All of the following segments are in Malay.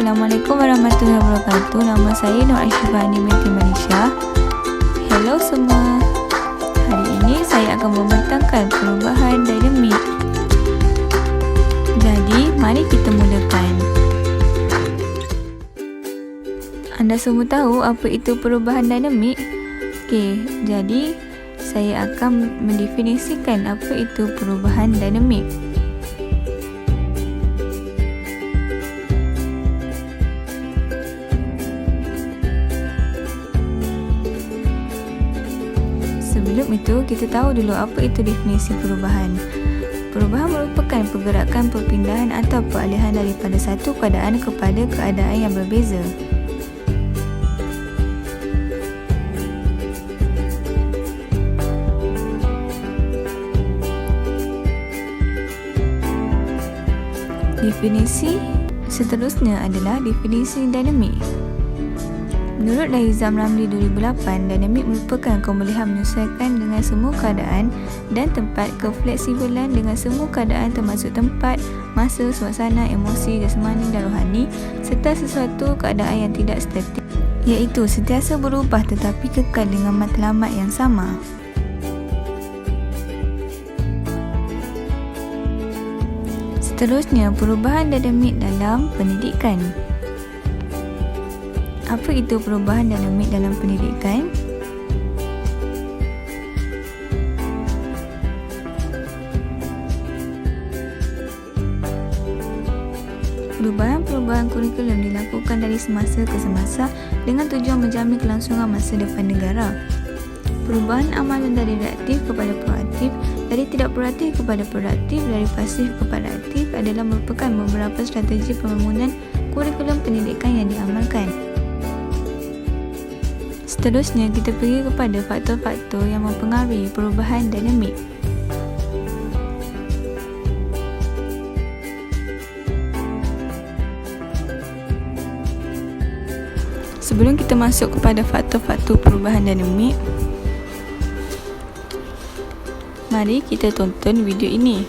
Assalamualaikum warahmatullahi wabarakatuh. Nama saya Nur Ashifani binti Malaysia. Hello semua. Hari ini saya akan membentangkan perubahan dinamik. Jadi, mari kita mulakan. Anda semua tahu apa itu perubahan dinamik? Okey, jadi saya akan mendefinisikan apa itu perubahan dinamik. Sebelum itu, kita tahu dulu apa itu definisi perubahan. Perubahan merupakan pergerakan perpindahan atau peralihan daripada satu keadaan kepada keadaan yang berbeza. Definisi seterusnya adalah definisi dinamik. Menurut Nizam Ramli 2008, dinamik merupakan kebolehan menyesuaikan dengan semua keadaan dan tempat, kefleksibelan dengan semua keadaan termasuk tempat, masa, suasana, emosi, jasmani dan rohani, serta sesuatu keadaan yang tidak statik, iaitu sentiasa berubah tetapi kekal dengan matlamat yang sama. Seterusnya, perubahan dinamik dalam pendidikan. Apa itu perubahan dinamik dalam pendidikan? Perubahan kurikulum dilakukan dari semasa ke semasa dengan tujuan menjamin kelangsungan masa depan negara. Perubahan amalan dari reaktif kepada proaktif, dari tidak proaktif kepada produktif, dari pasif kepada aktif adalah merupakan beberapa strategi pembangunan kurikulum pendidikan yang diamalkan. Seterusnya, kita pergi kepada faktor-faktor yang mempengaruhi perubahan dinamik. Sebelum kita masuk kepada faktor-faktor perubahan dinamik, mari kita tonton video ini.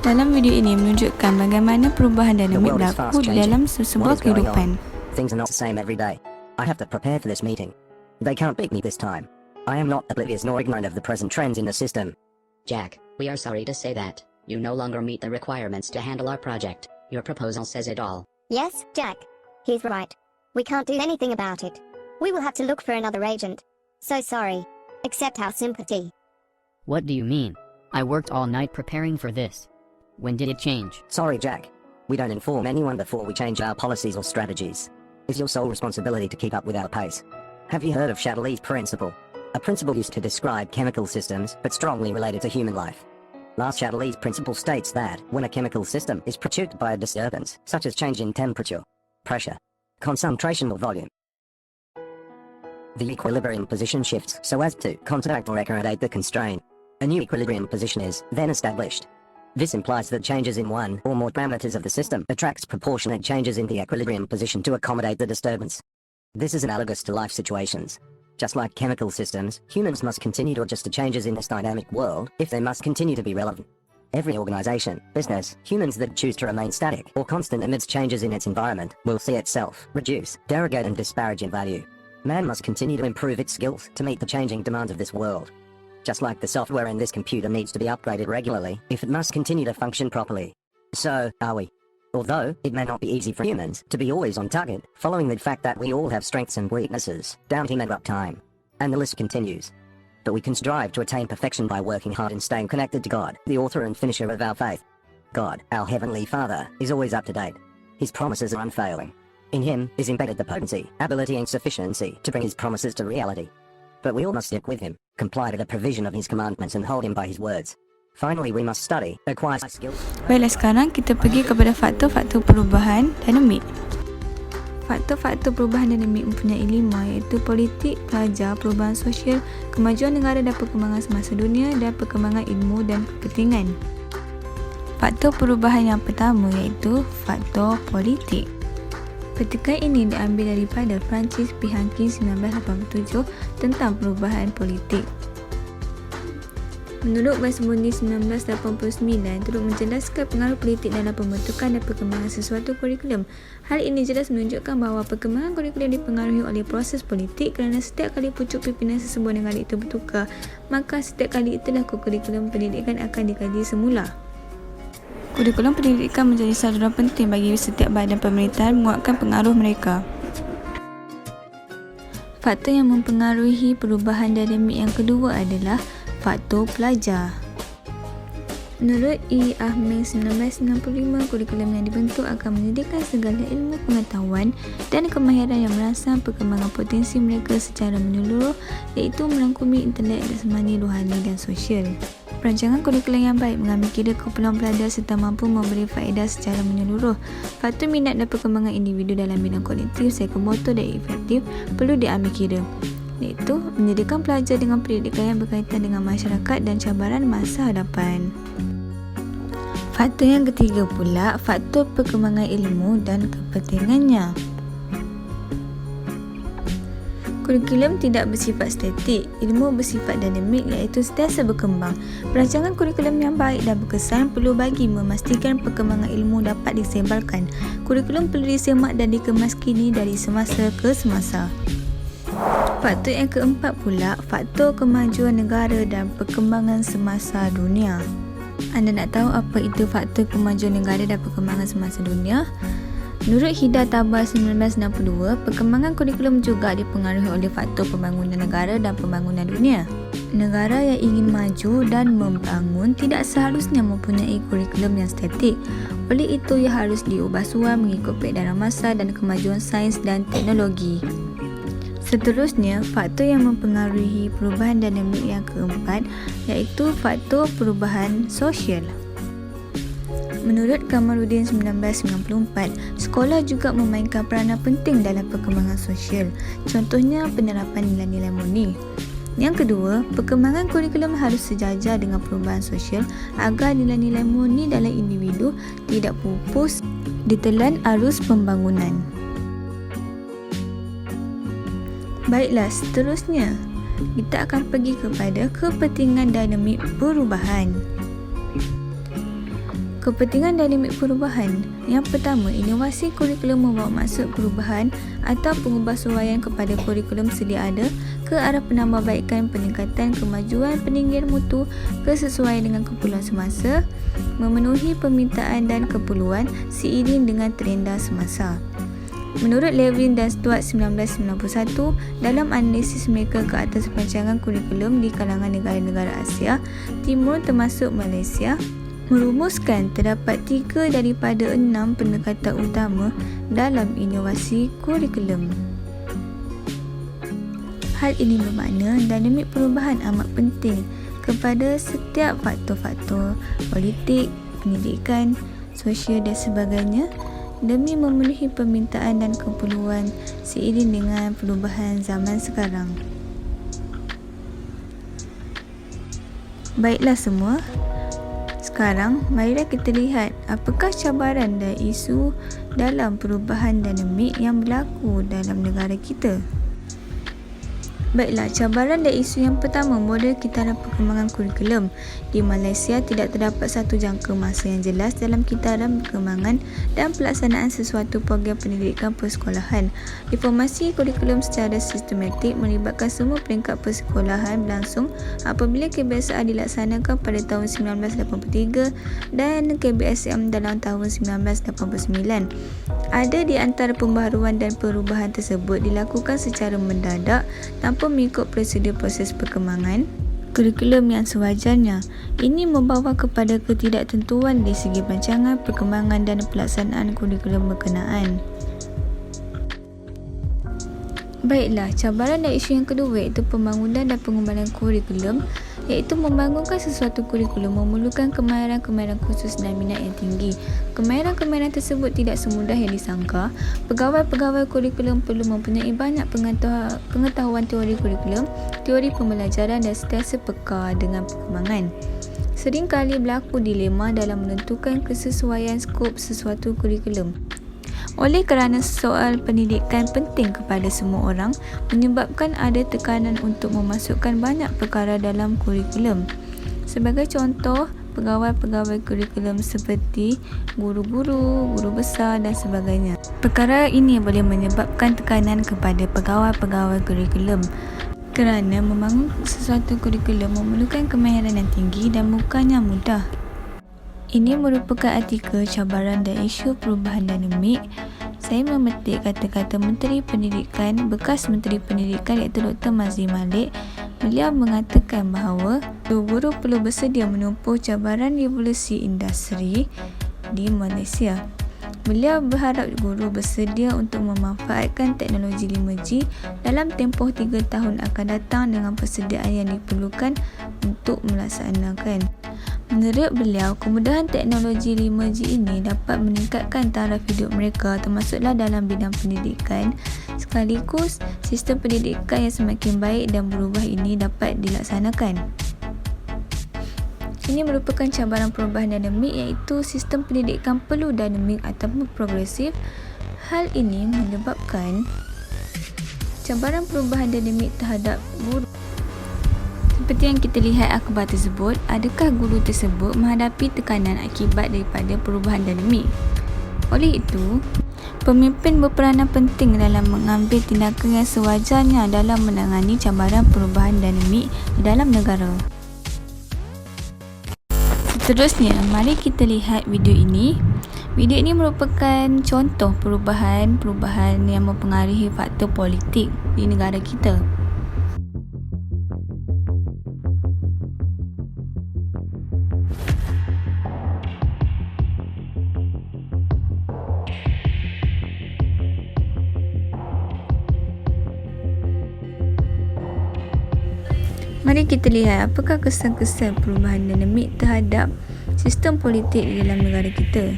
Dalam video ini menunjukkan bagaimana perubahan dinamik berlaku di dalam sebuah kehidupan. Things are not the same every day. I have to prepare for this meeting. They can't beat me this time. I am not oblivious nor ignorant of the present trends in the system. Jack, we are sorry to say that you no longer meet the requirements to handle our project. Your proposal says it all. Yes, Jack. He's right. We can't do anything about it. We will have to look for another agent. So sorry. Accept our sympathy. What do you mean? I worked all night preparing for this. When did it change? Sorry, Jack. We don't inform anyone before we change our policies or strategies. It's your sole responsibility to keep up with our pace. Have you heard of Chatelier's principle? A principle used to describe chemical systems, but strongly related to human life. Last Chatelier's principle states that when a chemical system is perturbed by a disturbance, such as change in temperature, pressure, concentration or volume, the equilibrium position shifts so as to counteract or accommodate the constraint. A new equilibrium position is then established. This implies that changes in one or more parameters of the system attracts proportionate changes in the equilibrium position to accommodate the disturbance. This is analogous to life situations. Just like chemical systems, humans must continue to adjust to changes in this dynamic world if they must continue to be relevant. Every organization, business, humans that choose to remain static or constant amidst changes in its environment will see itself reduce, derogate and disparage in value. Man must continue to improve its skills to meet the changing demands of this world. Just like the software in this computer needs to be upgraded regularly if it must continue to function properly. So, are we. Although, it may not be easy for humans to be always on target, following the fact that we all have strengths and weaknesses, downtime and uptime. And the list continues. But we can strive to attain perfection by working hard and staying connected to God, the author and finisher of our faith. God, our Heavenly Father, is always up to date. His promises are unfailing. In Him is embedded the potency, ability and sufficiency to bring His promises to reality. But we all must stick with Him, comply to the provision of His commandments and hold Him by His words. Finally, we must study, acquire skills. Baiklah, sekarang kita pergi kepada faktor-faktor perubahan dinamik. Faktor-faktor perubahan dinamik mempunyai 5, iaitu politik, pelajar, perubahan sosial, kemajuan negara dan perkembangan semasa dunia dan perkembangan ilmu dan kepentingan. Faktor perubahan yang pertama iaitu faktor politik. Petikan ini diambil daripada Francis P. Hankins 1987 tentang perubahan politik. Menurut Weismundi 1989, turut menjelaskan pengaruh politik dalam pembentukan dan perkembangan sesuatu kurikulum. Hal ini jelas menunjukkan bahawa perkembangan kurikulum dipengaruhi oleh proses politik kerana setiap kali pucuk pimpinan sesebuah negara itu bertukar, maka setiap kali itulah kurikulum pendidikan akan dikaji semula. Kurikulum pendidikan menjadi saluran penting bagi setiap badan pemerintahan menguatkan pengaruh mereka. Faktor yang mempengaruhi perubahan dinamik yang kedua adalah faktor pelajar. Menurut E. Ahmed 1995, kurikulum yang dibentuk akan menyediakan segala ilmu pengetahuan dan kemahiran yang merangsang perkembangan potensi mereka secara menyeluruh, iaitu merangkumi intelek, jasmani, rohani dan sosial. Perancangan kurikulum yang baik mengambil kira keperluan pelajar serta mampu memberi faedah secara menyeluruh. Faktor minat dan perkembangan individu dalam bidang kognitif, psikomotor dan efektif perlu diambil kira, iaitu menyediakan pelajar dengan pendidikan yang berkaitan dengan masyarakat dan cabaran masa hadapan. Faktor yang ketiga pula, faktor perkembangan ilmu dan kepentingannya. Kurikulum tidak bersifat statik, ilmu bersifat dinamik iaitu sentiasa berkembang. Perancangan kurikulum yang baik dan berkesan perlu bagi memastikan perkembangan ilmu dapat disebarkan. Kurikulum perlu disemak dan dikemas kini dari semasa ke semasa. Faktor yang keempat pula, faktor kemajuan negara dan perkembangan semasa dunia. Anda nak tahu apa itu faktor kemajuan negara dan perkembangan semasa dunia? Menurut Hida Tabah 1962, perkembangan kurikulum juga dipengaruhi oleh faktor pembangunan negara dan pembangunan dunia. Negara yang ingin maju dan membangun tidak seharusnya mempunyai kurikulum yang statik. Oleh itu, ia harus diubah suam mengikut peredaran masa dan kemajuan sains dan teknologi. Seterusnya, faktor yang mempengaruhi perubahan dinamik yang keempat iaitu faktor perubahan sosial. Menurut Kamaluddin 1994, sekolah juga memainkan peranan penting dalam perkembangan sosial, contohnya penerapan nilai-nilai murni. Yang kedua, perkembangan kurikulum harus sejajar dengan perubahan sosial agar nilai-nilai murni dalam individu tidak pupus ditelan arus pembangunan. Baiklah, seterusnya kita akan pergi kepada kepentingan dinamik perubahan. Kepentingan dinamik perubahan. Yang pertama, inovasi kurikulum membawa maksud perubahan atau pengubahsuaian kepada kurikulum sedia ada ke arah penambahbaikan, peningkatan kemajuan peninggian mutu kesesuaian dengan keperluan semasa, memenuhi permintaan dan keperluan seiring dengan trenda semasa. Menurut Levin dan Stuart 1991, dalam analisis mereka ke atas perancangan kurikulum di kalangan negara-negara Asia Timur termasuk Malaysia, merumuskan terdapat 3 daripada 6 pendekatan utama dalam inovasi kurikulum. Hal ini bermakna dinamik perubahan amat penting kepada setiap faktor-faktor politik, pendidikan, sosial dan sebagainya demi memenuhi permintaan dan keperluan seiring dengan perubahan zaman sekarang. Baiklah semua, sekarang marilah kita lihat apakah cabaran dan isu dalam perubahan dinamik yang berlaku dalam negara kita. Baiklah, cabaran dan isu yang pertama, model kitaran perkembangan kurikulum. Di Malaysia tidak terdapat satu jangka masa yang jelas dalam kitaran perkembangan dan pelaksanaan sesuatu program pendidikan persekolahan. Reformasi kurikulum secara sistematik melibatkan semua peringkat persekolahan berlangsung apabila KBSR dilaksanakan pada tahun 1983 dan KBSM dalam tahun 1989. Ada di antara pembaharuan dan perubahan tersebut dilakukan secara mendadak tanpa mengikut prosedur proses perkembangan kurikulum yang sewajarnya. Ini membawa kepada ketidaktentuan di segi perancangan, perkembangan dan pelaksanaan kurikulum berkenaan. Baiklah, cabaran dan isu yang kedua iaitu pembangunan dan pengembangan kurikulum, iaitu membangunkan sesuatu kurikulum memerlukan kemahiran-kemahiran khusus dan minat yang tinggi. Kemahiran-kemahiran tersebut tidak semudah yang disangka. Pegawai-pegawai kurikulum perlu mempunyai banyak pengetahuan teori kurikulum, teori pembelajaran dan sentiasa peka dengan perkembangan. Seringkali berlaku dilema dalam menentukan kesesuaian skop sesuatu kurikulum. Oleh kerana soal pendidikan penting kepada semua orang, menyebabkan ada tekanan untuk memasukkan banyak perkara dalam kurikulum. Sebagai contoh, pegawai-pegawai kurikulum seperti guru-guru, guru besar dan sebagainya. Perkara ini boleh menyebabkan tekanan kepada pegawai-pegawai kurikulum kerana membangun sesuatu kurikulum memerlukan kemahiran yang tinggi dan bukannya mudah. Ini merupakan artikel cabaran dan isu perubahan dinamik. Saya memetik kata-kata Menteri Pendidikan, bekas Menteri Pendidikan iaitu Dr. Mazli Malik. Beliau mengatakan bahawa guru perlu bersedia menempuh cabaran revolusi industri di Malaysia. Beliau berharap guru bersedia untuk memanfaatkan teknologi 5G dalam tempoh 3 tahun akan datang dengan persediaan yang diperlukan untuk melaksanakan. Menurut beliau, kemudahan teknologi 5G ini dapat meningkatkan taraf hidup mereka termasuklah dalam bidang pendidikan. Sekaligus, sistem pendidikan yang semakin baik dan berubah ini dapat dilaksanakan. Ini merupakan cabaran perubahan dinamik iaitu sistem pendidikan perlu dinamik ataupun progresif. Hal ini menyebabkan cabaran perubahan dinamik terhadap guru. Seperti yang kita lihat akhbar tersebut, adakah guru tersebut menghadapi tekanan akibat daripada perubahan dinamik? Oleh itu, pemimpin berperanan penting dalam mengambil tindakan yang sewajarnya dalam menangani cabaran perubahan dinamik di dalam negara. Seterusnya, mari kita lihat video ini. Video ini merupakan contoh perubahan yang mempengaruhi faktor politik di negara kita. Mari kita lihat apakah kesan-kesan perubahan dinamik terhadap sistem politik di dalam negara kita.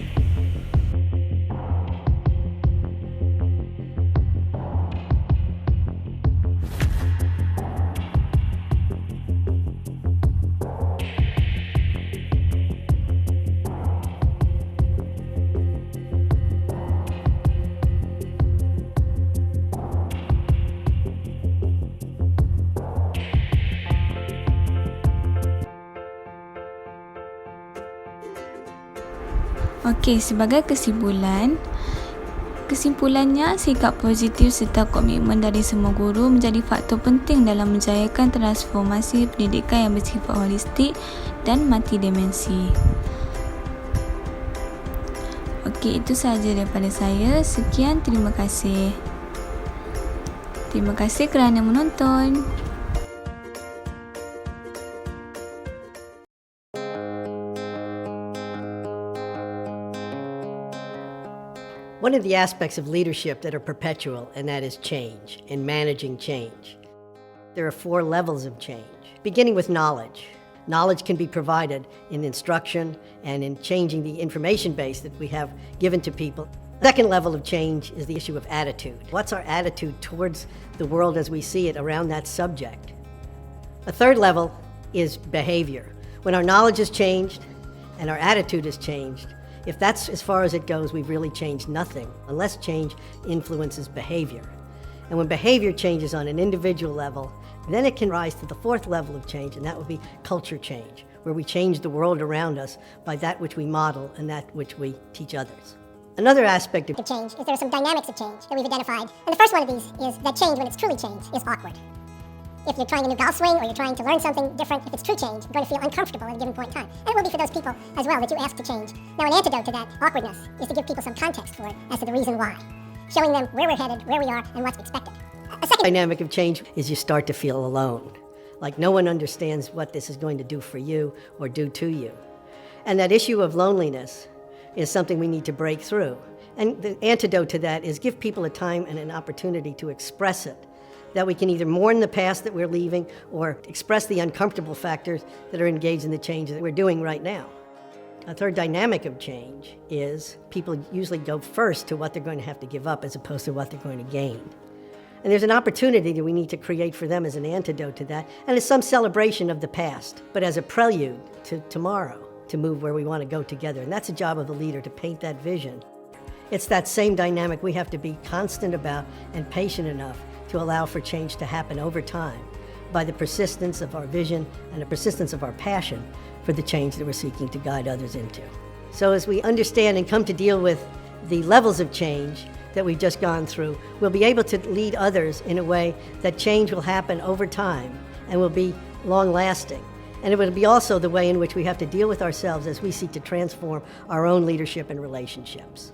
Okey, sebagai kesimpulannya, sikap positif serta komitmen dari semua guru menjadi faktor penting dalam menjayakan transformasi pendidikan yang bersifat holistik dan multidimensi. Okey, itu sahaja daripada saya. Sekian, terima kasih. Terima kasih kerana menonton. One of the aspects of leadership that are perpetual, and that is change, and managing change. There are 4 levels of change, beginning with knowledge. Knowledge can be provided in instruction and in changing the information base that we have given to people. Second level of change is the issue of attitude. What's our attitude towards the world as we see it around that subject? A third level is behavior. When our knowledge has changed and our attitude has changed, if that's as far as it goes, we've really changed nothing, unless change influences behavior. And when behavior changes on an individual level, then it can rise to the 4th level of change, and that would be culture change, where we change the world around us by that which we model and that which we teach others. Another aspect of change is there are some dynamics of change that we've identified. And the first one of these is that change, when it's truly change, is awkward. If you're trying a new golf swing or you're trying to learn something different, if it's true change, you're going to feel uncomfortable at a given point in time. And it will be for those people as well that you ask to change. Now, an antidote to that awkwardness is to give people some context for it as to the reason why, showing them where we're headed, where we are, and what's expected. A second dynamic of change is you start to feel alone, like no one understands what this is going to do for you or do to you. And that issue of loneliness is something we need to break through. And the antidote to that is give people a time and an opportunity to express it, that we can either mourn the past that we're leaving or express the uncomfortable factors that are engaged in the change that we're doing right now. A third dynamic of change is people usually go first to what they're going to have to give up as opposed to what they're going to gain. And there's an opportunity that we need to create for them as an antidote to that, and it's some celebration of the past, but as a prelude to tomorrow, to move where we want to go together. And that's the job of the leader, to paint that vision. It's that same dynamic we have to be constant about and patient enough to allow for change to happen over time by the persistence of our vision and the persistence of our passion for the change that we're seeking to guide others into. So as we understand and come to deal with the levels of change that we've just gone through, we'll be able to lead others in a way that change will happen over time and will be long-lasting. And it will be also the way in which we have to deal with ourselves as we seek to transform our own leadership and relationships.